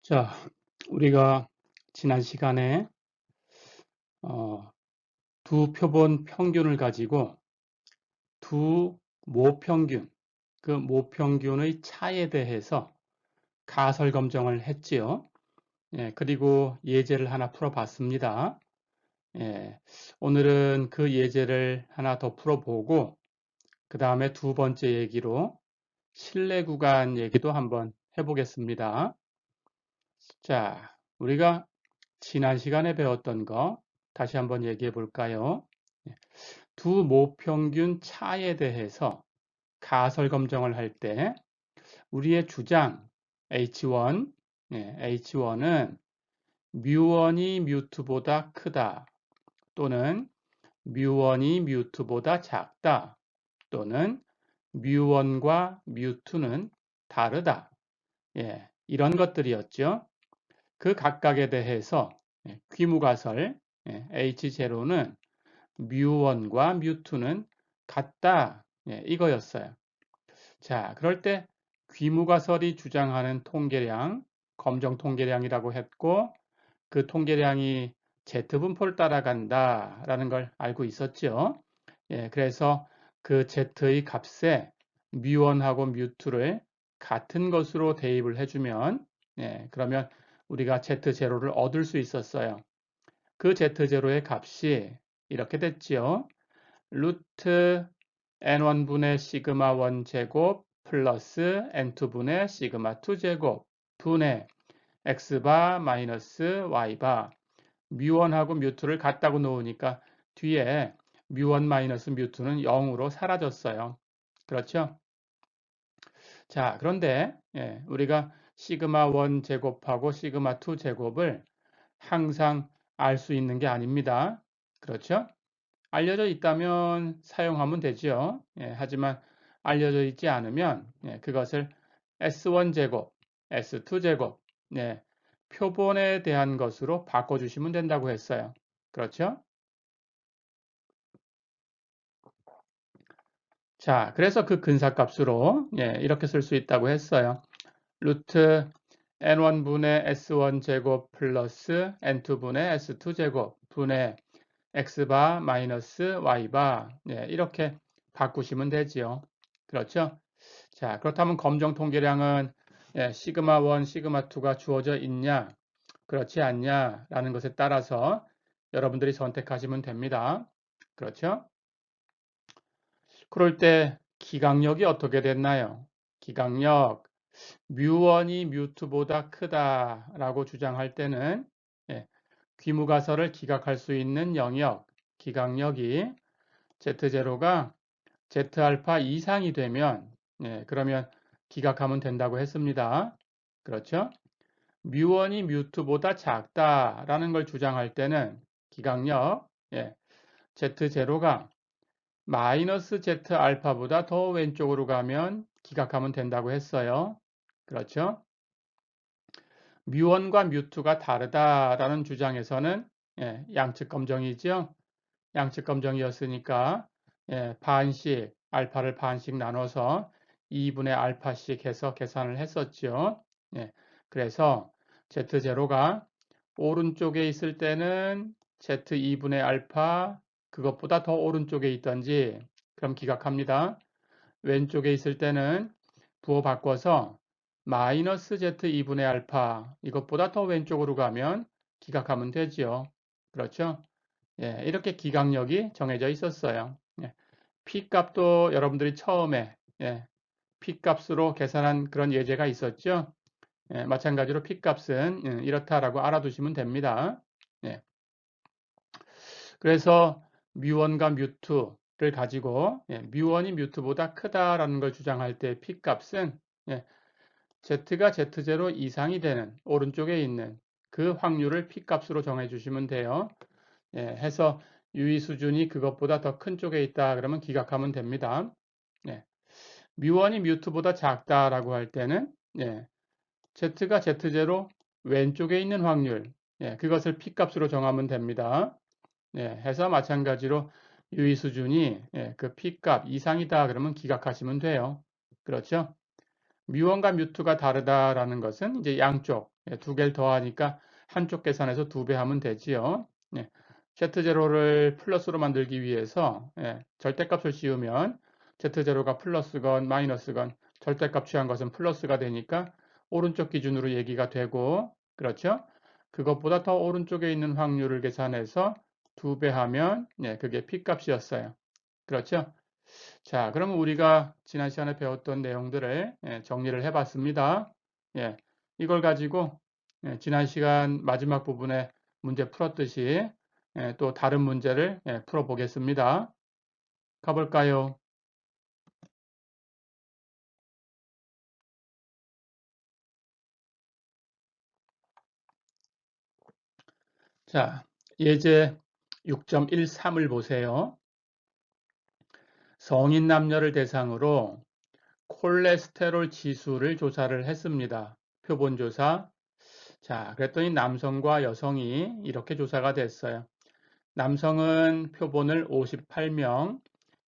자, 우리가 지난 시간에 어, 두 표본 평균을 가지고 두 모평균, 그 모평균의 차에 대해서 가설 검정을 했지요. 그리고 예제를 하나 풀어봤습니다. 오늘은 그 예제를 하나 더 풀어보고 그 다음에 두 번째 얘기로 실내 구간 얘기도 한번 해보겠습니다. 자, 우리가 지난 시간에 배웠던 거 다시 한번 얘기해 볼까요? 두 모평균 차에 대해서 가설 검정을 할 때 우리의 주장 H1, H1은 뮤1이 뮤2보다 크다 또는 뮤1이 뮤2보다 작다 또는 뮤1과 뮤2는 다르다. 이런 것들이었죠. 그 각각에 대해서 귀무가설 H0는 뮤1과 뮤2는 같다. 이거였어요. 자, 그럴 때 귀무가설이 주장하는 통계량, 검정 통계량이라고 했고 그 통계량이 Z분포를 따라간다라는 걸 알고 있었죠. 그래서 그 Z의 값에 뮤1하고 뮤2를 같은 것으로 대입을 해주면 그러면 우리가 Z0를 얻을 수 있었어요. 그 Z0의 값이 이렇게 됐지요. 루트 N1분의 시그마 1 제곱 플러스 N2분의 시그마 2 제곱 분의 X바 마이너스 Y바 뮤1하고 뮤2를 같다고 놓으니까 뒤에 뮤1 마이너스 뮤2는 0으로 사라졌어요. 그렇죠? 자, 그런데 우리가 시그마 1 제곱하고 시그마 2 제곱을 항상 알 수 있는 게 아닙니다. 그렇죠? 알려져 있다면 사용하면 되죠. 하지만 알려져 있지 않으면 그것을 S1 제곱, S2 제곱, 표본에 대한 것으로 바꿔주시면 된다고 했어요. 그렇죠? 자, 그래서 그 근사값으로 이렇게 쓸 수 있다고 했어요. 루트 N1분의 S1 제곱 플러스 N2분의 S2 제곱 분의 X바 마이너스 Y바 이렇게 바꾸시면 되지요. 그렇죠? 자, 그렇다면 검정 통계량은 시그마 1, 시그마 2가 주어져 있냐, 그렇지 않냐 라는 것에 따라서 여러분들이 선택하시면 됩니다. 그렇죠? 그럴 때 기강력이 어떻게 됐나요? 기강력 뮤1이 뮤2보다 크다라고 주장할 때는 귀무가설을 기각할 수 있는 영역, 기강력이 Z0가 Z알파 이상이 되면 그러면 기각하면 된다고 했습니다. 그렇죠? 뮤1이 뮤2보다 작다라는 걸 주장할 때는 기강력 Z0가 마이너스 Z알파보다 더 왼쪽으로 가면 기각하면 된다고 했어요. 그렇죠? 뮤1과 뮤2가 다르다라는 주장에서는 양측 검정이죠. 양측 검정이었으니까 반씩 알파를 반씩 나눠서 2분의 알파씩 해서 계산을 했었죠. 그래서 Z0가 오른쪽에 있을 때는 Z2분의 알파 그것보다 더 오른쪽에 있던지 그럼 기각합니다. 왼쪽에 있을 때는 부호 바꿔서 마이너스 Z2분의 알파 이것보다 더 왼쪽으로 가면 기각하면 되지요. 그렇죠? 이렇게 기각력이 정해져 있었어요. P값도 여러분들이 처음에 P값으로 계산한 그런 예제가 있었죠. 마찬가지로 P값은 이렇다라고 알아두시면 됩니다. 그래서 뮤1과 뮤2를 가지고 뮤1이 뮤2보다 크다라는 걸 주장할 때 P값은 Z가 Z0 이상이 되는 오른쪽에 있는 그 확률을 P값으로 정해주시면 돼요. 해서 유의 수준이 그것보다 더 큰 쪽에 있다 그러면 기각하면 됩니다. 뮤1이 뮤2보다 작다라고 할 때는 Z가 Z0 왼쪽에 있는 확률 그것을 P값으로 정하면 됩니다. 해서 마찬가지로 유의 수준이 그 P값 이상이다 그러면 기각하시면 돼요. 그렇죠? 뮤1과 뮤2가 다르다라는 것은 이제 양쪽 예, 두 개를 더하니까 한쪽 계산해서 2배 하면 되지요. 예, Z0를 플러스로 만들기 위해서 예, 절대값을 씌우면 Z0가 플러스건 마이너스건 절대값 취한 것은 플러스가 되니까 오른쪽 기준으로 얘기가 되고 그렇죠? 그것보다 더 오른쪽에 있는 확률을 계산해서 2배 하면 예, 그게 P값이었어요. 그렇죠? 자, 그러면 우리가 지난 시간에 배웠던 내용들을 예, 정리를 해봤습니다. 예, 이걸 가지고 예, 지난 시간 마지막 부분에 문제 풀었듯이 예, 또 다른 문제를 예, 풀어보겠습니다. 가볼까요? 자, 예제 6.13을 보세요. 성인 남녀를 대상으로 콜레스테롤 지수를 조사를 했습니다. 표본조사. 자, 그랬더니 남성과 여성이 이렇게 조사가 됐어요. 남성은 표본을 58명,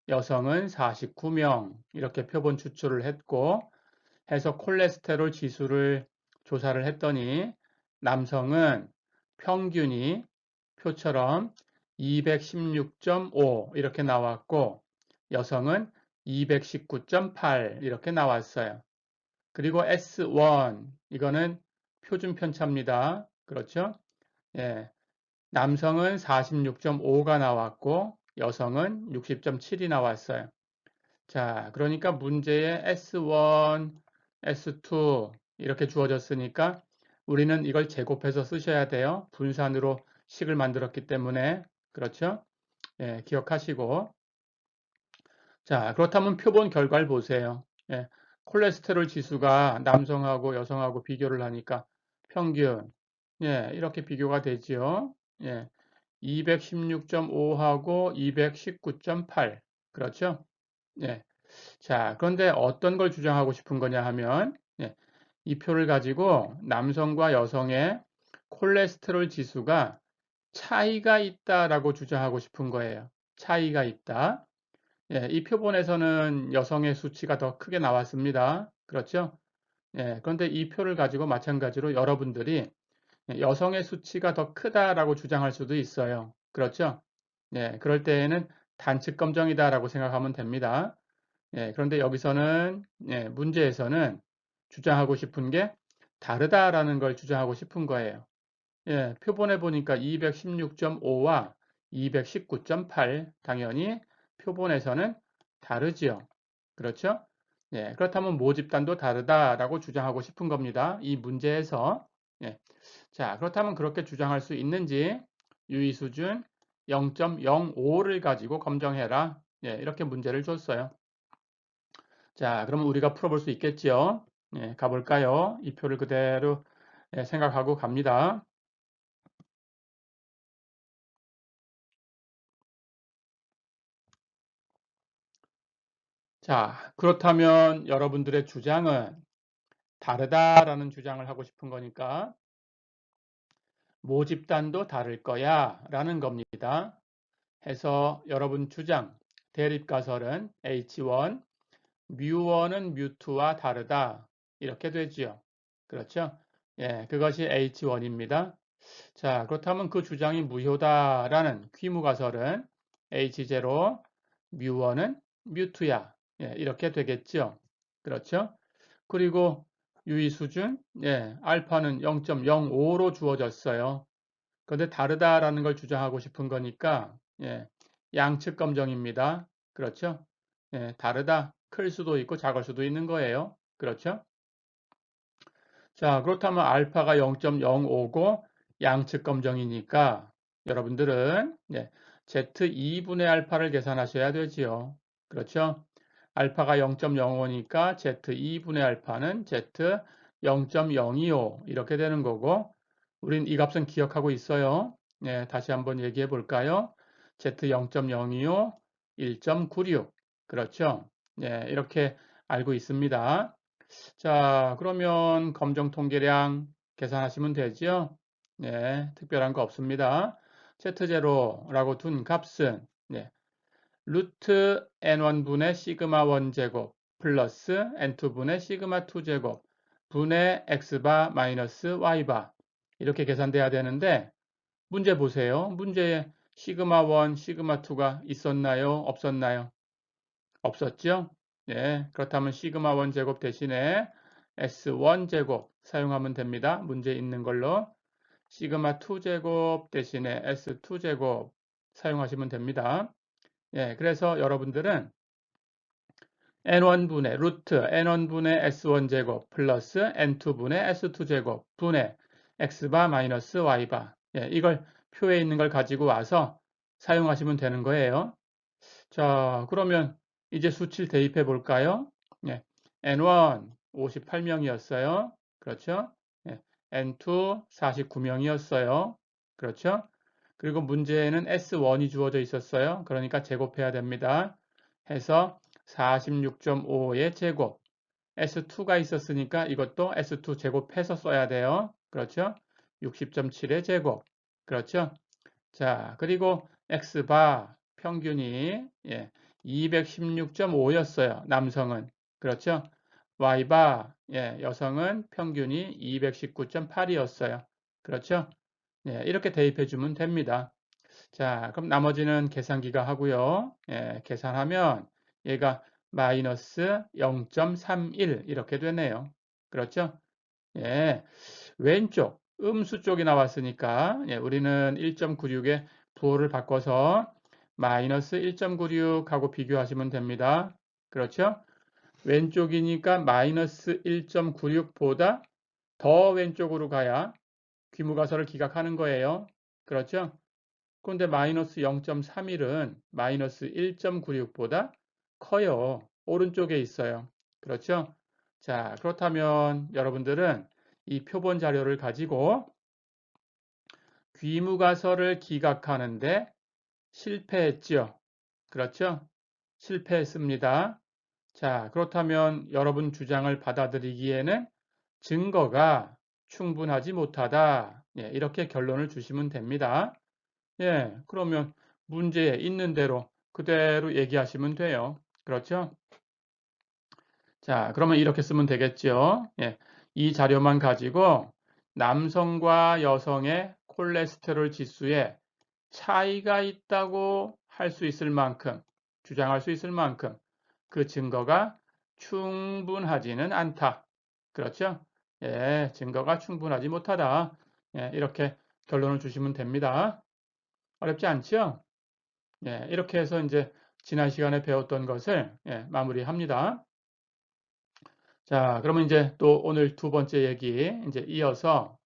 여성은 49명 이렇게 표본 추출을 했고 해서 콜레스테롤 지수를 조사를 했더니 남성은 평균이 표처럼 216.5 이렇게 나왔고 여성은 219.8 이렇게 나왔어요. 그리고 S1 이거는 표준 편차입니다. 그렇죠? 예. 남성은 46.5가 나왔고 여성은 60.7이 나왔어요. 자, 그러니까 문제에 S1, S2 이렇게 주어졌으니까 우리는 이걸 제곱해서 쓰셔야 돼요. 분산으로 식을 만들었기 때문에. 그렇죠? 예, 기억하시고. 자, 그렇다면 표본 결과를 보세요. 예, 콜레스테롤 지수가 남성하고 여성하고 비교를 하니까 평균, 예, 이렇게 비교가 되지요. 예, 216.5하고 219.8. 그렇죠? 예. 자, 그런데 어떤 걸 주장하고 싶은 거냐 하면, 예, 이 표를 가지고 남성과 여성의 콜레스테롤 지수가 차이가 있다라고 주장하고 싶은 거예요. 차이가 있다. 예, 이 표본에서는 여성의 수치가 더 크게 나왔습니다. 그렇죠? 예, 그런데 이 표를 가지고 마찬가지로 여러분들이 여성의 수치가 더 크다라고 주장할 수도 있어요. 그렇죠? 예, 그럴 때에는 단측 검정이다라고 생각하면 됩니다. 예, 그런데 여기서는 예, 문제에서는 주장하고 싶은 게 다르다라는 걸 주장하고 싶은 거예요. 예, 표본에 보니까 216.5와 219.8 당연히 표본에서는 다르지요. 그렇죠? 예, 그렇다면 모집단도 다르다라고 주장하고 싶은 겁니다. 이 문제에서. 예, 자, 그렇다면 그렇게 주장할 수 있는지 유의 수준 0.05를 가지고 검정해라. 예, 이렇게 문제를 줬어요. 자, 그러면 우리가 풀어볼 수 있겠지요? 예, 가볼까요? 이 표를 그대로 예, 생각하고 갑니다. 자, 그렇다면 여러분들의 주장은 다르다라는 주장을 하고 싶은 거니까 모집단도 다를 거야 라는 겁니다. 해서 여러분 주장, 대립가설은 H1, 뮤1은 뮤2와 다르다. 이렇게 되지요. 그렇죠? 예, 그것이 H1입니다. 자, 그렇다면 그 주장이 무효다라는 귀무가설은 H0, 뮤1은 뮤2야. 예, 이렇게 되겠죠. 그렇죠? 그리고 유의 수준, 예, 알파는 0.05로 주어졌어요. 그런데 다르다라는 걸 주장하고 싶은 거니까, 예, 양측 검정입니다. 그렇죠? 예, 다르다. 클 수도 있고 작을 수도 있는 거예요. 그렇죠? 자, 그렇다면 알파가 0.05고 양측 검정이니까 여러분들은 예, Z2분의 알파를 계산하셔야 되지요. 그렇죠? 알파가 0.05니까 Z2분의 알파는 Z 0.025 이렇게 되는 거고 우린 이 값은 기억하고 있어요. 예, 다시 한번 얘기해 볼까요? Z 0.025 1.96 그렇죠? 예, 이렇게 알고 있습니다. 자, 그러면 검정 통계량 계산하시면 되죠? 네, 특별한 거 없습니다. Z0라고 둔 값은 네, 루트 N1분의 시그마 1제곱 플러스 N2분의 시그마 2제곱 분의 x바 마이너스 y바 이렇게 계산돼야 되는데 문제 보세요. 문제에 시그마 1, 시그마 2가 있었나요? 없었나요? 없었죠? 네, 그렇다면 시그마 1 제곱 대신에 S1 제곱 사용하면 됩니다. 문제 있는 걸로 시그마 2 제곱 대신에 S2 제곱 사용하시면 됩니다. 예, 그래서 여러분들은 n1분의 루트 n1분의 s1 제곱 플러스 n2분의 s2 제곱 분의 x바 마이너스 y바 예, 이걸 표에 있는 걸 가지고 와서 사용하시면 되는 거예요. 자, 그러면 이제 수치를 대입해 볼까요? 예, N1 58명이었어요. 그렇죠? 예, N2 49명이었어요. 그렇죠? 그리고 문제에는 S1이 주어져 있었어요. 그러니까 제곱해야 됩니다. 해서 46.5의 제곱. S2가 있었으니까 이것도 S2 제곱해서 써야 돼요. 그렇죠? 60.7의 제곱. 그렇죠? 자, 그리고 X바 평균이 216.5였어요. 남성은. 그렇죠? Y바 여성은 평균이 219.8이었어요. 그렇죠? 이렇게 대입해 주면 됩니다. 자, 그럼 나머지는 계산기가 하고요. 계산하면 얘가 마이너스 0.31 이렇게 되네요. 그렇죠? 예, 왼쪽 음수 쪽이 나왔으니까 우리는 1.96에 부호를 바꿔서 마이너스 1.96하고 비교하시면 됩니다. 그렇죠? 왼쪽이니까 마이너스 1.96보다 더 왼쪽으로 가야 귀무가설을 기각하는 거예요. 그렇죠? 그런데 마이너스 0.31은 마이너스 1.96보다 커요. 오른쪽에 있어요. 그렇죠? 자, 그렇다면 여러분들은 이 표본 자료를 가지고 귀무가설을 기각하는데 실패했죠. 그렇죠? 실패했습니다. 자, 그렇다면 여러분 주장을 받아들이기에는 증거가 충분하지 못하다. 이렇게 결론을 주시면 됩니다. 그러면 문제에 있는 대로 그대로 얘기하시면 돼요. 그렇죠? 자, 그러면 이렇게 쓰면 되겠죠. 이 자료만 가지고 남성과 여성의 콜레스테롤 지수에 차이가 있다고 할 수 있을 만큼, 주장할 수 있을 만큼 그 증거가 충분하지는 않다. 그렇죠? 증거가 충분하지 못하다. 이렇게 결론을 주시면 됩니다. 어렵지 않죠? 이렇게 해서 이제 지난 시간에 배웠던 것을 마무리합니다. 자, 그러면 이제 또 오늘 두 번째 얘기 이제 이어서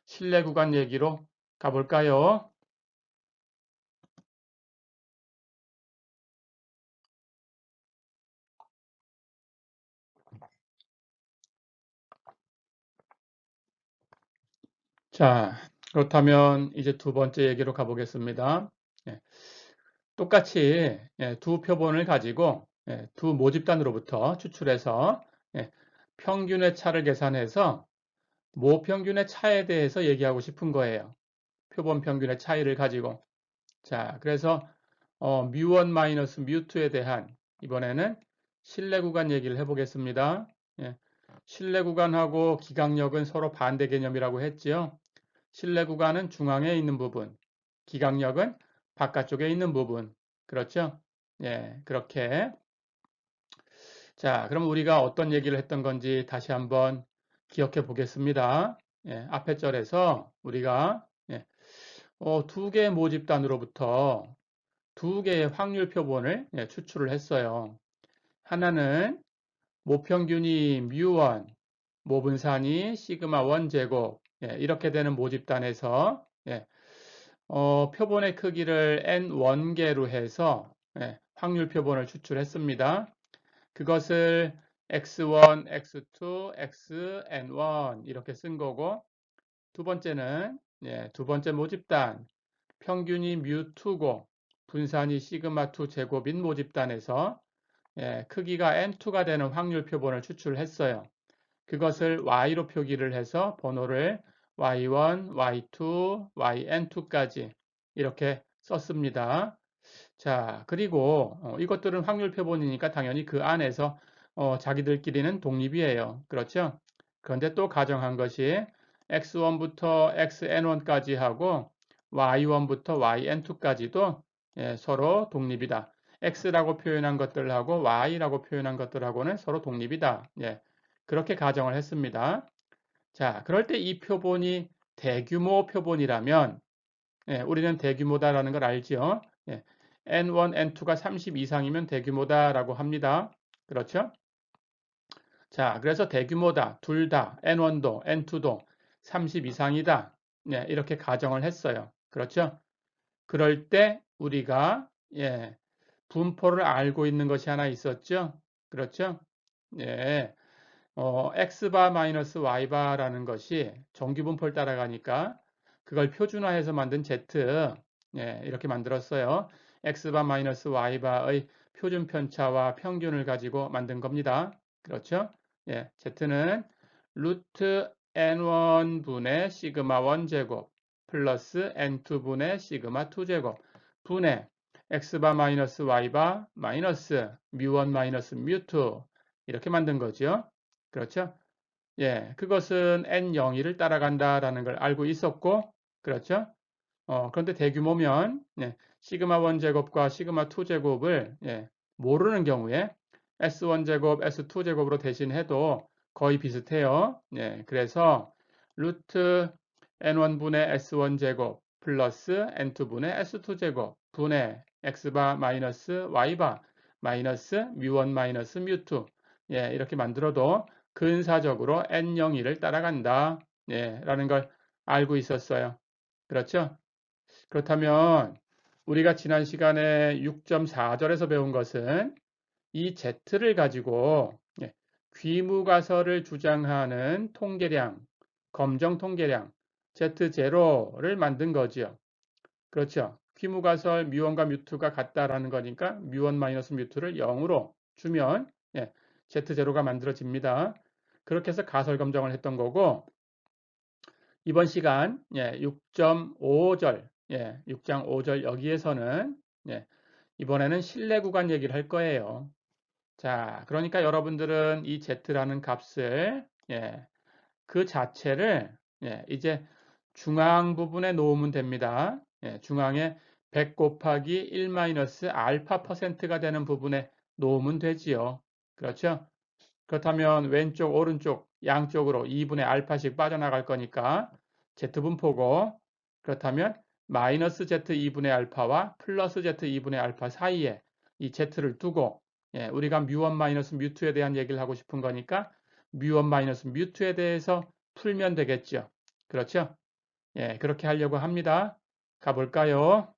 실내 구간 얘기로 가볼까요? 자, 그렇다면 이제 두 번째 얘기로 가보겠습니다. 똑같이 두 표본을 가지고 두 모집단으로부터 추출해서 평균의 차를 계산해서 모평균의 차에 대해서 얘기하고 싶은 거예요. 표본 평균의 차이를 가지고. 자, 그래서 뮤1 마이너스 뮤2에 대한 이번에는 실내 구간 얘기를 해보겠습니다. 실내 구간하고 기강력은 서로 반대 개념이라고 했지요. 실내 구간은 중앙에 있는 부분, 기강력은 바깥쪽에 있는 부분. 그렇죠? 그렇게. 자, 그럼 우리가 어떤 얘기를 했던 건지 다시 한번 기억해 보겠습니다. 앞에 절에서 우리가 두 개의 모집단으로부터 두 개의 확률 표본을 추출을 했어요. 하나는 모평균이 뮤1, 모분산이 시그마 1 제곱 이렇게 되는 모집단에서 표본의 크기를 n1개로 해서 확률 표본을 추출했습니다. 그것을 x1, x2, xn1 이렇게 쓴 거고 두 번째는 두 번째 모집단 평균이 뮤2고 분산이 시그마 2 제곱인 모집단에서 크기가 n2가 되는 확률 표본을 추출했어요. 그것을 y로 표기를 해서 번호를 y1, y2, yn2까지 이렇게 썼습니다. 자, 그리고 이것들은 확률 표본이니까 당연히 그 안에서 자기들끼리는 독립이에요. 그렇죠? 그런데 또 가정한 것이 x1부터 xn1까지 하고 y1부터 yn2까지도 서로 독립이다. x라고 표현한 것들하고 y라고 표현한 것들하고는 서로 독립이다. 그렇게 가정을 했습니다. 자, 그럴 때 이 표본이 대규모 표본이라면 우리는 대규모다라는 걸 알죠. N1, N2가 30 이상이면 대규모다라고 합니다. 그렇죠? 자, 그래서 대규모다, 둘 다, N1도, N2도 30 이상이다. 이렇게 가정을 했어요. 그렇죠? 그럴 때 우리가 분포를 알고 있는 것이 하나 있었죠? 그렇죠? x바 마이너스 y바라는 것이 정규분포를 따라가니까 그걸 표준화해서 만든 z, 이렇게 만들었어요. x바 마이너스 y바의 표준 편차와 평균을 가지고 만든 겁니다. 그렇죠? z는 루트 n1분의 시그마 1제곱 플러스 n2분의 시그마 2제곱 분의 x바 마이너스 y바 마이너스 뮤1 마이너스 뮤2 이렇게 만든 거죠. 그렇죠? 그것은 n0를 따라간다라는 걸 알고 있었고, 그렇죠? 그런데 대규모면 시그마 1제곱과 시그마 2제곱을 모르는 경우에 S1제곱, S2제곱으로 대신해도 거의 비슷해요. 그래서 루트 n1분의 S1제곱 플러스 n2분의 S2제곱 분의 x바 마이너스 y바 마이너스 뮤1 마이너스 뮤2 이렇게 만들어도 근사적으로 n0를 따라간다 라는 걸 알고 있었어요. 그렇죠? 그렇다면 우리가 지난 시간에 6.4절에서 배운 것은 이 z를 가지고 귀무가설을 주장하는 통계량, 검정 통계량 z0를 만든 거지요. 그렇죠. 귀무가설 뮤1과 뮤2가 같다라는 거니까 뮤1 마이너스 뮤2를 0으로 주면 z0가 만들어집니다. 그렇게 해서 가설 검정을 했던 거고 이번 시간 6.5절 6장 5절 여기에서는 이번에는 실내 구간 얘기를 할 거예요. 자, 그러니까 여러분들은 이 z라는 값을 그 자체를 이제 중앙 부분에 놓으면 됩니다. 중앙에 100 곱하기 1 마이너스 알파 %가 되는 부분에 놓으면 되지요. 그렇죠? 그렇다면 왼쪽, 오른쪽 양쪽으로 2분의 알파씩 빠져나갈 거니까 z분포고 그렇다면 마이너스 z 2분의 알파와 플러스 z 2분의 알파 사이에 이 z를 두고 우리가 뮤1 마이너스 뮤2에 대한 얘기를 하고 싶은 거니까 뮤1 마이너스 뮤2에 대해서 풀면 되겠죠. 그렇죠? 그렇게 하려고 합니다. 가볼까요?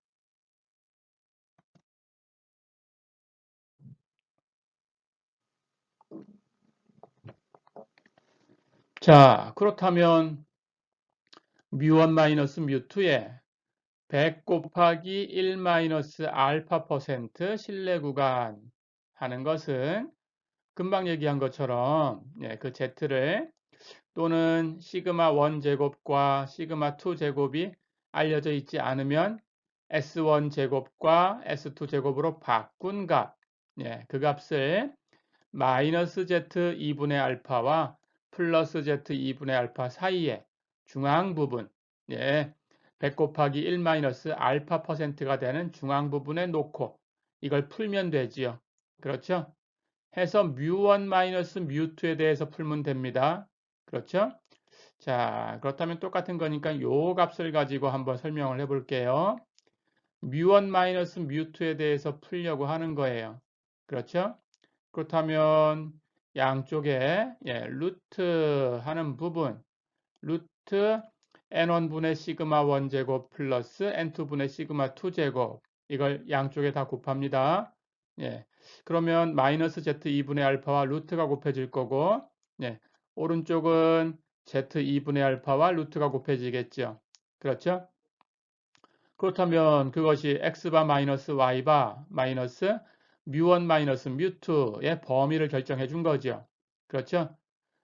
자, 그렇다면 뮤1 마이너스 뮤2에 100 곱하기 1 마이너스 알파 % 실내 구간 하는 것은 금방 얘기한 것처럼 그 z를 또는 시그마 1제곱과 시그마 2제곱이 알려져 있지 않으면 S1제곱과 S2제곱으로 바꾼 값, 그 값을 마이너스 Z 2분의 알파와 플러스 Z 2분의 알파 사이에 중앙 부분, 100 곱하기 1 마이너스 알파 %가 되는 중앙 부분에 놓고 이걸 풀면 되지요. 그렇죠? 해서 뮤1 마이너스 뮤2에 대해서 풀면 됩니다. 그렇죠? 자, 그렇다면 똑같은 거니까 요 값을 가지고 한번 설명을 해 볼게요. 뮤1 마이너스 뮤2에 대해서 풀려고 하는 거예요. 그렇죠? 그렇다면 양쪽에 루트 하는 부분, 루트 n1분의 시그마 1제곱 플러스 n2분의 시그마 2제곱 이걸 양쪽에 다 곱합니다. 그러면 마이너스 z 2분의 알파와 루트가 곱해질 거고 오른쪽은 z 2분의 알파와 루트가 곱해지겠죠. 그렇죠? 그렇다면 그것이 x바 마이너스 y바 마이너스 뮤1 마이너스 뮤2의 범위를 결정해 준 거죠. 그렇죠?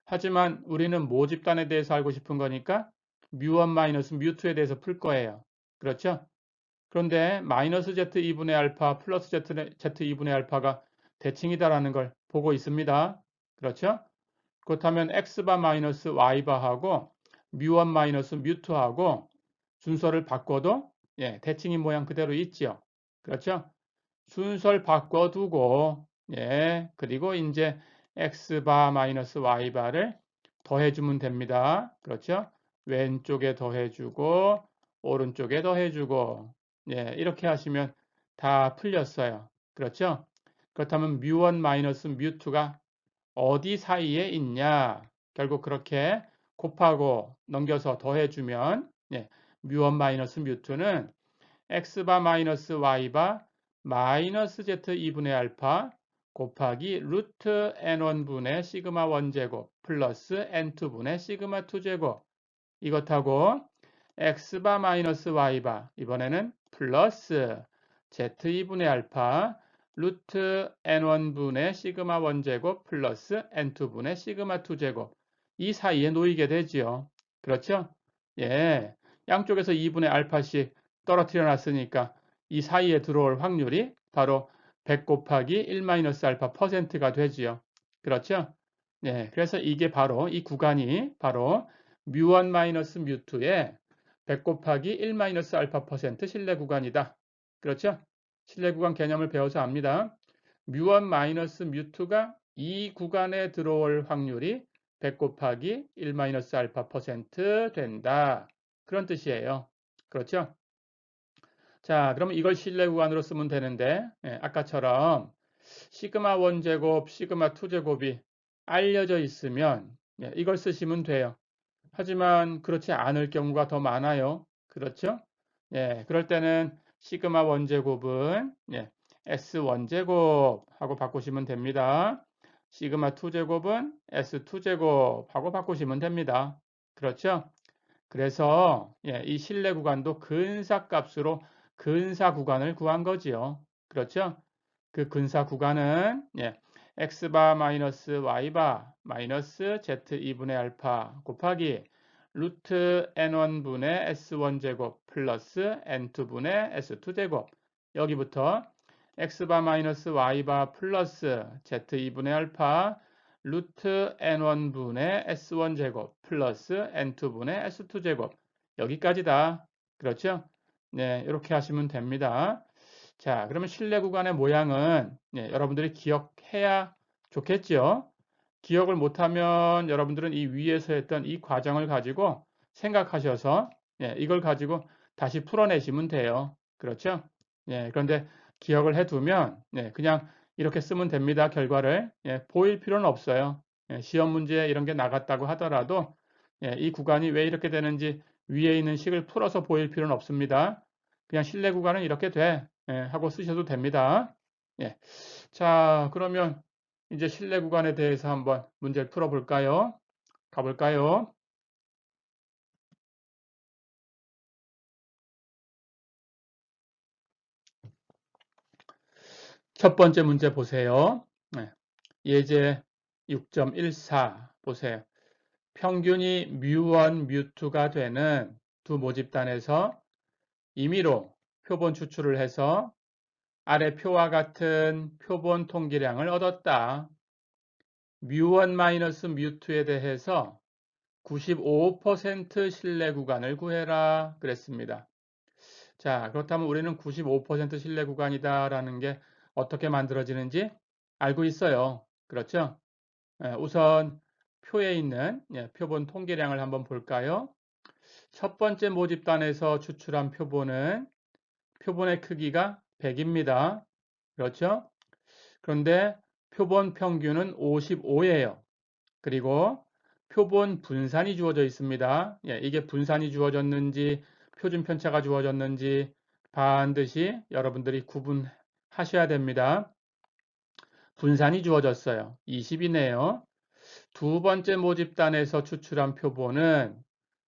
하지만 우리는 모집단에 대해서 알고 싶은 거니까 뮤1 마이너스 뮤2에 대해서 풀 거예요. 그렇죠? 그런데 마이너스 z 2분의 알파 플러스 z 2분의 알파가 대칭이다라는 걸 보고 있습니다. 그렇죠? 그렇다면 x바 마이너스 y바하고 뮤1 마이너스 뮤2하고 순서를 바꿔도 예, 대칭인 모양 그대로 있죠. 그렇죠? 순서를 바꿔두고 예, 그리고 이제 x바 마이너스 y바를 더해주면 됩니다. 그렇죠? 왼쪽에 더해주고 오른쪽에 더해주고 예, 이렇게 하시면 다 풀렸어요. 그렇죠? 그렇다면 뮤1 마이너스 뮤2가 어디 사이에 있냐? 결국 그렇게 곱하고 넘겨서 더해주면 예, 뮤1 마이너스 뮤2는 x바 마이너스 y바 마이너스 z 2분의 알파 곱하기 루트 n1분의 시그마 1제곱 플러스 n2분의 시그마 2제곱 이것하고 x바 마이너스 y바 이번에는 플러스 z2분의 알파 루트 n1분의 시그마 1제곱 플러스 n2분의 시그마 2제곱 이 사이에 놓이게 되지요. 그렇죠? 예, 양쪽에서 2분의 알파씩 떨어뜨려 놨으니까 이 사이에 들어올 확률이 바로 100 곱하기 1 마이너스 알파 퍼센트가 되지요. 그렇죠? 예, 그래서 이게 바로 이 구간이 바로 뮤1 마이너스 뮤2의 100 곱하기 1 마이너스 알파 퍼센트 신뢰 구간이다. 그렇죠? 신뢰 구간 개념을 배워서 압니다. 뮤1 마이너스 뮤2가 이 구간에 들어올 확률이 100 곱하기 1 마이너스 알파 퍼센트 된다. 그런 뜻이에요. 그렇죠? 자, 그러면 이걸 신뢰 구간으로 쓰면 되는데 예, 아까처럼 시그마 1제곱, 시그마 2제곱이 알려져 있으면 예, 이걸 쓰시면 돼요. 하지만 그렇지 않을 경우가 더 많아요. 그렇죠? 예, 그럴 때는 시그마 1제곱은 예, S1제곱 하고 바꾸시면 됩니다. 시그마 2제곱은 S2제곱 하고 바꾸시면 됩니다. 그렇죠? 그래서 예, 이 신뢰 구간도 근사 값으로 근사 구간을 구한 거지요. 그렇죠? 그 근사 구간은 예, x바 마이너스 y바 마이너스 z2분의 알파 곱하기 루트 n1분의 s1제곱 플러스 n2분의 s2제곱 여기부터 x바 마이너스 y바 플러스 z2분의 알파 루트 n1분의 s1제곱 플러스 n2분의 s2제곱 여기까지다. 그렇죠? 네, 이렇게 하시면 됩니다. 자, 그러면 신뢰 구간의 모양은 네, 여러분들이 기억해야 좋겠죠? 기억을 못하면 여러분들은 이 위에서 했던 이 과정을 가지고 생각하셔서 예, 이걸 가지고 다시 풀어내시면 돼요. 그렇죠? 예, 그런데 기억을 해두면 예, 그냥 이렇게 쓰면 됩니다. 결과를 예, 보일 필요는 없어요. 예, 시험 문제 이런 게 나갔다고 하더라도 예, 이 구간이 왜 이렇게 되는지 위에 있는 식을 풀어서 보일 필요는 없습니다. 그냥 실내 구간은 이렇게 돼 예, 하고 쓰셔도 됩니다. 예, 자 그러면 이제 실내 구간에 대해서 한번 문제를 풀어볼까요? 가볼까요? 첫 번째 문제 보세요. 네, 예제 6.14 보세요. 평균이 뮤1, 뮤2가 되는 두 모집단에서 임의로 표본 추출을 해서 아래 표와 같은 표본 통기량을 얻었다. 뮤1 마이너스 뮤2에 대해서 95% 신뢰 구간을 구해라 그랬습니다. 자, 그렇다면 우리는 95% 신뢰 구간이다라는 게 어떻게 만들어지는지 알고 있어요. 그렇죠? 우선 표에 있는 표본 통계량을 한번 볼까요? 첫 번째 모집단에서 추출한 표본은 표본의 크기가 100입니다. 그렇죠? 그런데 표본 평균은 55예요. 그리고 표본 분산이 주어져 있습니다. 예, 이게 분산이 주어졌는지 표준 편차가 주어졌는지 반드시 여러분들이 구분하셔야 됩니다. 분산이 주어졌어요. 20이네요. 두 번째 모집단에서 추출한 표본은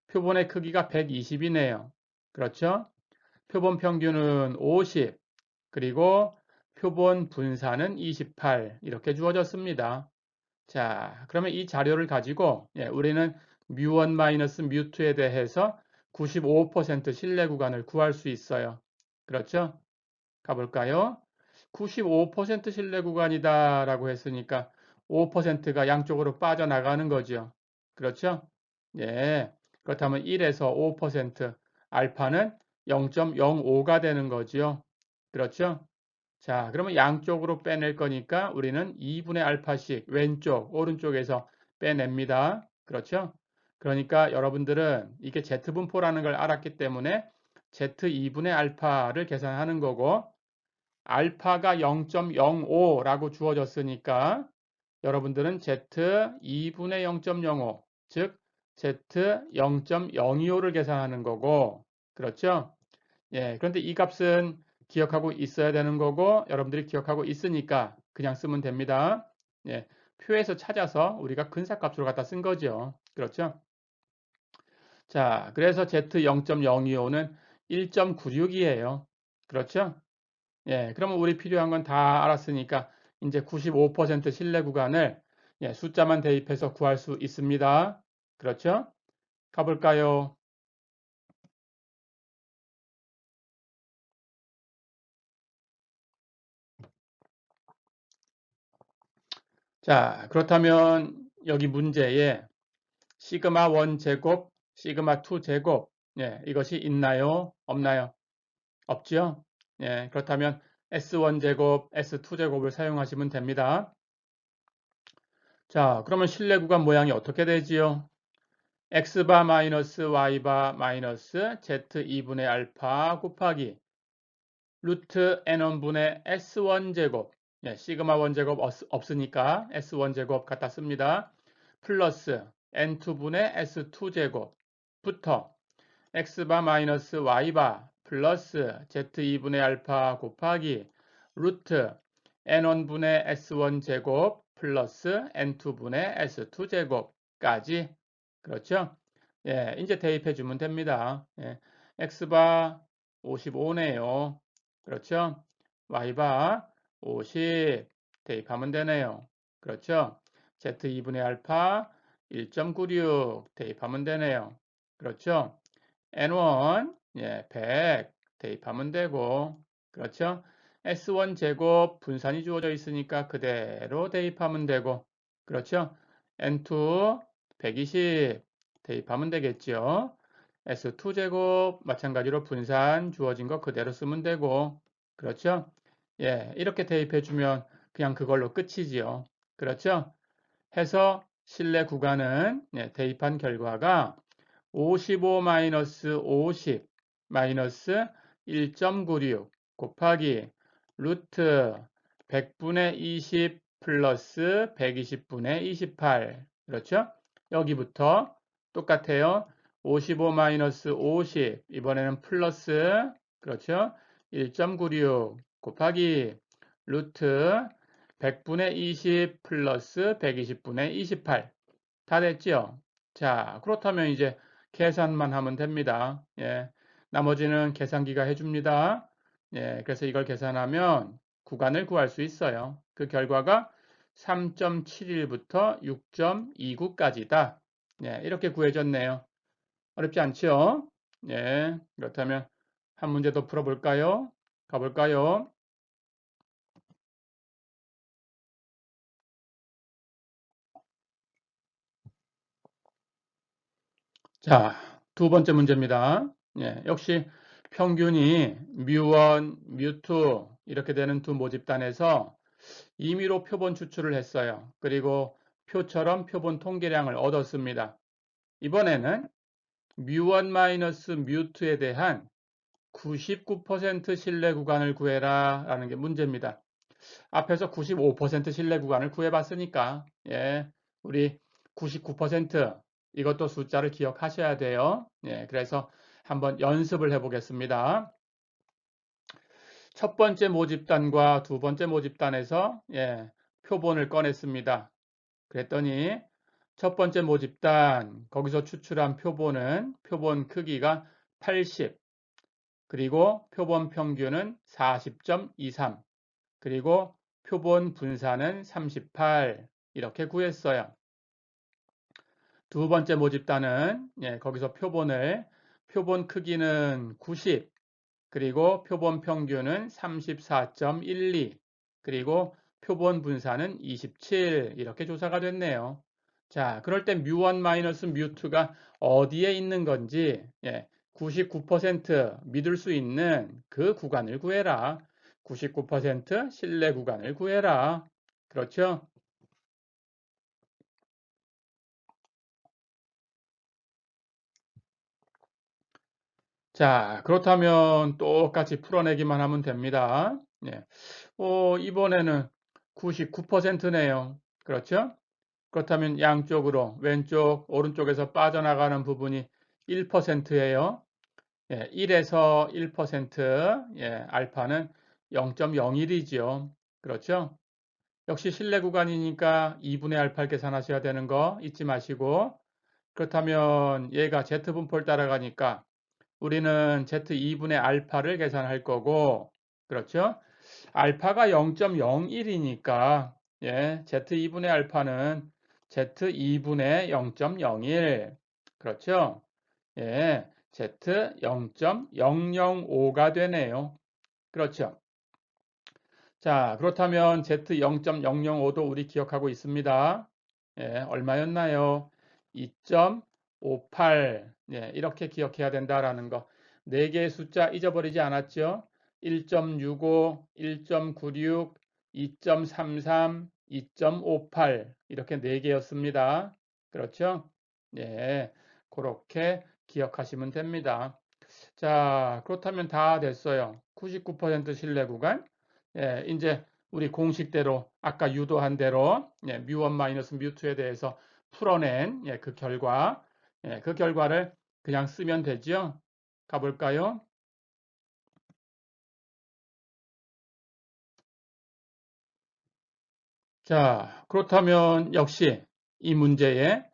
표본의 크기가 120이네요. 그렇죠? 표본 평균은 50, 그리고 표본 분산은 28 이렇게 주어졌습니다. 자, 그러면 이 자료를 가지고 우리는 뮤1 마이너스 뮤2에 대해서 95% 신뢰 구간을 구할 수 있어요. 그렇죠? 가볼까요? 95% 신뢰 구간이다 라고 했으니까 5%가 양쪽으로 빠져나가는 거죠. 그렇죠? 예. 그렇다면 1에서 5%, 알파는 0.05가 되는 거죠. 그렇죠? 자, 그러면 양쪽으로 빼낼 거니까 우리는 2분의 알파씩 왼쪽, 오른쪽에서 빼냅니다. 그렇죠? 그러니까 여러분들은 이게 Z분포라는 걸 알았기 때문에 Z2분의 알파를 계산하는 거고, 알파가 0.05라고 주어졌으니까 여러분들은 Z2분의 0.05, 즉 Z 0.025를 계산하는 거고, 그렇죠? 예, 그런데 이 값은 기억하고 있어야 되는 거고, 여러분들이 기억하고 있으니까 그냥 쓰면 됩니다. 예, 표에서 찾아서 우리가 근사값으로 갖다 쓴 거죠. 그렇죠? 자, 그래서 Z 0.025는 1.96이에요. 그렇죠? 예, 그러면 우리 필요한 건 다 알았으니까 이제 95% 신뢰 구간을 숫자만 대입해서 구할 수 있습니다. 그렇죠? 가볼까요? 자, 그렇다면 여기 문제에 시그마 1 제곱, 시그마 2 제곱, 이것이 있나요? 없나요? 없죠? 그렇다면 S1 제곱, S2 제곱을 사용하시면 됩니다. 자, 그러면 실내 구간 모양이 어떻게 되지요? x바 마이너스 y바 마이너스 z2분의 알파 곱하기 루트 n1분의 s1 제곱, 시그마 1 제곱 없으니까 s1 제곱 갖다 씁니다. 플러스 n2분의 s2 제곱부터 x바 마이너스 y바 플러스 z2분의 알파 곱하기 루트 n1분의 s1 제곱 플러스 n2분의 s2 제곱까지. 그렇죠? 예, 이제 대입해 주면 됩니다. x바 55네요. 그렇죠? y바 50 대입하면 되네요. 그렇죠? z2분의 알파 1.96 대입하면 되네요. 그렇죠? N1 100 대입하면 되고, 그렇죠? S1 제곱 분산이 주어져 있으니까 그대로 대입하면 되고, 그렇죠? N2 120 대입하면 되겠죠? S2 제곱 마찬가지로 분산 주어진 거 그대로 쓰면 되고, 그렇죠? 예, 이렇게 대입해 주면 그냥 그걸로 끝이지요. 그렇죠? 해서 실내 구간은 대입한 결과가 55 마이너스 50 마이너스 1.96 곱하기 루트 100분의 20 플러스 120분의 28. 그렇죠? 여기부터 똑같아요. 55 마이너스 50 이번에는 플러스, 그렇죠? 1.96 곱하기 루트 100분의 20 플러스 120분의 28. 다 됐죠? 자, 그렇다면 이제 계산만 하면 됩니다. 나머지는 계산기가 해줍니다. 그래서 이걸 계산하면 구간을 구할 수 있어요. 그 결과가 3.71부터 6.29까지다. 이렇게 구해졌네요. 어렵지 않죠? 그렇다면 한 문제 더 풀어볼까요? 가볼까요? 자, 두 번째 문제입니다. 역시 평균이 뮤1, 뮤2 이렇게 되는 두 모집단에서 임의로 표본 추출을 했어요. 그리고 표처럼 표본 통계량을 얻었습니다. 이번에는 뮤1 뮤2에 대한 99% 신뢰 구간을 구해라 라는 게 문제입니다. 앞에서 95% 신뢰 구간을 구해봤으니까 우리 99% 이것도 숫자를 기억하셔야 돼요. 그래서 한번 연습을 해보겠습니다. 첫 번째 모집단과 두 번째 모집단에서 표본을 꺼냈습니다. 그랬더니 첫 번째 모집단 거기서 추출한 표본은 표본 크기가 80, 그리고 표본 평균은 40.23, 그리고 표본 분산은 38 이렇게 구했어요. 두 번째 모집단은 거기서 표본 크기는 90, 그리고 표본 평균은 34.12, 그리고 표본 분산은 27 이렇게 조사가 됐네요. 자, 그럴 때 뮤1 마이너스 뮤2가 어디에 있는 건지 99% 믿을 수 있는 그 구간을 구해라. 99% 신뢰 구간을 구해라. 그렇죠? 자, 그렇다면 똑같이 풀어내기만 하면 됩니다. 이번에는 99%네요. 그렇죠? 그렇다면 양쪽으로 왼쪽, 오른쪽에서 빠져나가는 부분이 1%예요. 1에서 1%, 알파는 0.01이죠. 그렇죠? 역시 신뢰 구간이니까 2분의 알파를 계산하셔야 되는 거 잊지 마시고, 그렇다면 얘가 Z분포를 따라가니까 우리는 Z2분의 알파를 계산할 거고, 그렇죠? 알파가 0.01이니까 Z2분의 알파는 Z2분의 0.01 그렇죠? Z 0.005가 되네요. 그렇죠? 자, 그렇다면 Z 0.005도 우리 기억하고 있습니다. 얼마였나요? 2.58 이렇게 기억해야 된다라는 거. 4개의 숫자 잊어버리지 않았죠? 1.65, 1.96, 2.33, 2.58 이렇게 4개였습니다. 그렇죠? 그렇게 기억하시면 됩니다. 자, 그렇다면 다 됐어요. 99% 신뢰 구간. 이제 우리 공식대로 아까 유도한 대로 뮤1 마이너스 뮤2에 대해서 풀어낸 그 결과, 그 결과를 그냥 쓰면 되죠. 가볼까요? 자, 그렇다면 역시 이 문제에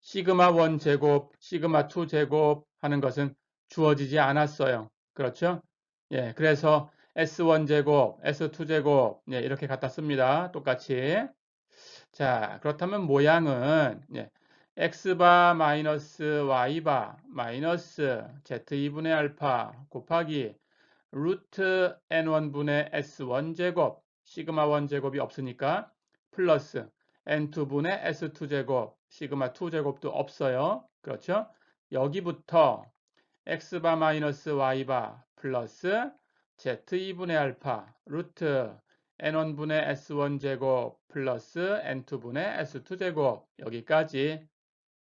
시그마 1 제곱, 시그마 2 제곱 하는 것은 주어지지 않았어요. 그렇죠? 그래서 S1 제곱, S2 제곱, 이렇게 갖다 씁니다. 똑같이. 자, 그렇다면 모양은 X바 마이너스 Y바 마이너스 Z2분의 알파 곱하기 루트 N1분의 S1 제곱, 시그마 1 제곱이 없으니까 플러스 N2분의 S2 제곱, 시그마 2 제곱도 없어요. 그렇죠? 여기부터 X바 마이너스 Y바 플러스 Z2분의 알파 루트 N1분의 S1 제곱 플러스 N2분의 S2 제곱 여기까지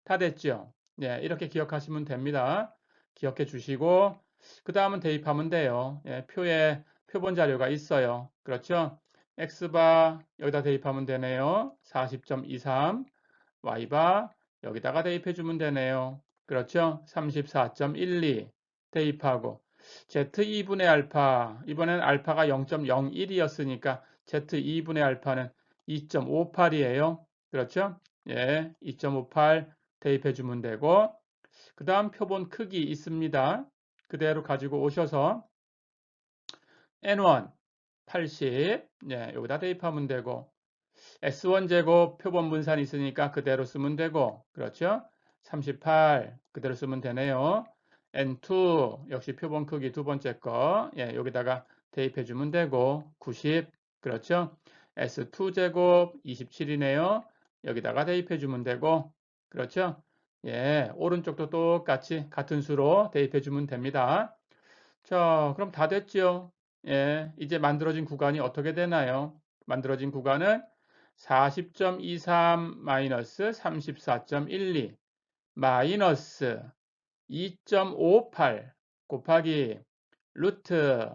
다 됐죠? 이렇게 기억하시면 됩니다. 기억해 주시고 그 다음은 대입하면 돼요. 표에 표본 자료가 있어요. 그렇죠? X바 여기다 대입하면 되네요. 40.23 Y바 여기다가 대입해 주면 되네요. 그렇죠? 34.12 대입하고 Z2분의 알파 이번엔 알파가 0.01이었으니까 Z2분의 알파는 2.58이에요. 그렇죠? 2.58 대입해 주면 되고 그 다음 표본 크기 있습니다. 그대로 가지고 오셔서 N1 80 여기다 대입하면 되고 S1 제곱 표본 분산이 있으니까 그대로 쓰면 되고 그렇죠? 38 그대로 쓰면 되네요. N2 역시 표본 크기 두 번째 거 여기다가 대입해 주면 되고 90 그렇죠? S2 제곱 27이네요. 여기다가 대입해 주면 되고 그렇죠? 오른쪽도 똑같이 같은 수로 대입해 주면 됩니다. 자, 그럼 다 됐죠? 이제 만들어진 구간이 어떻게 되나요? 만들어진 구간은 40.23 마이너스 34.12 마이너스 2.58 곱하기 루트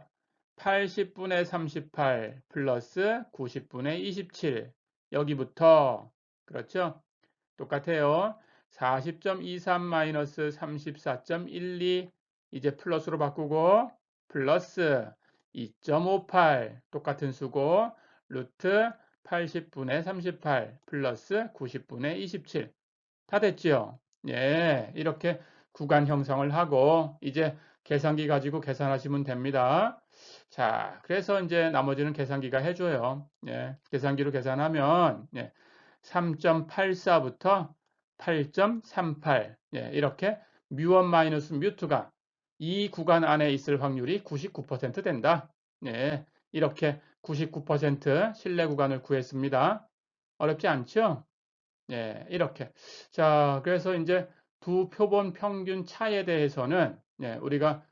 80분의 38 플러스 90분의 27 여기부터 그렇죠? 똑같아요. 40.23 마이너스 34.12 이제 플러스로 바꾸고 플러스 2.58 똑같은 수고 루트 80분의 38 플러스 90분의 27 다 됐죠? 이렇게 구간 형성을 하고 이제 계산기 가지고 계산하시면 됩니다. 자, 그래서 이제 나머지는 계산기가 해줘요. 계산기로 계산하면 3.84부터 8.38 이렇게 뮤1 마이너스 뮤2가 이 구간 안에 있을 확률이 99% 된다. 이렇게 99% 신뢰 구간을 구했습니다. 어렵지 않죠? 예, 이렇게. 자, 그래서 이제 두 표본 평균 차에 대해서는 우리가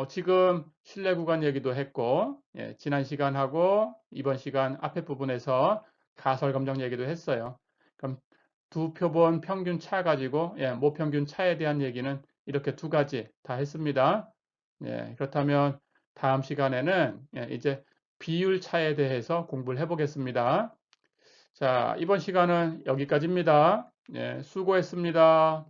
지금 신뢰 구간 얘기도 했고, 지난 시간하고 이번 시간 앞에 부분에서 가설 검정 얘기도 했어요. 그럼 두 표본 평균 차 가지고 모평균 차에 대한 얘기는 이렇게 두 가지 다 했습니다. 그렇다면 다음 시간에는 이제 비율 차에 대해서 공부를 해보겠습니다. 자, 이번 시간은 여기까지입니다. 수고했습니다.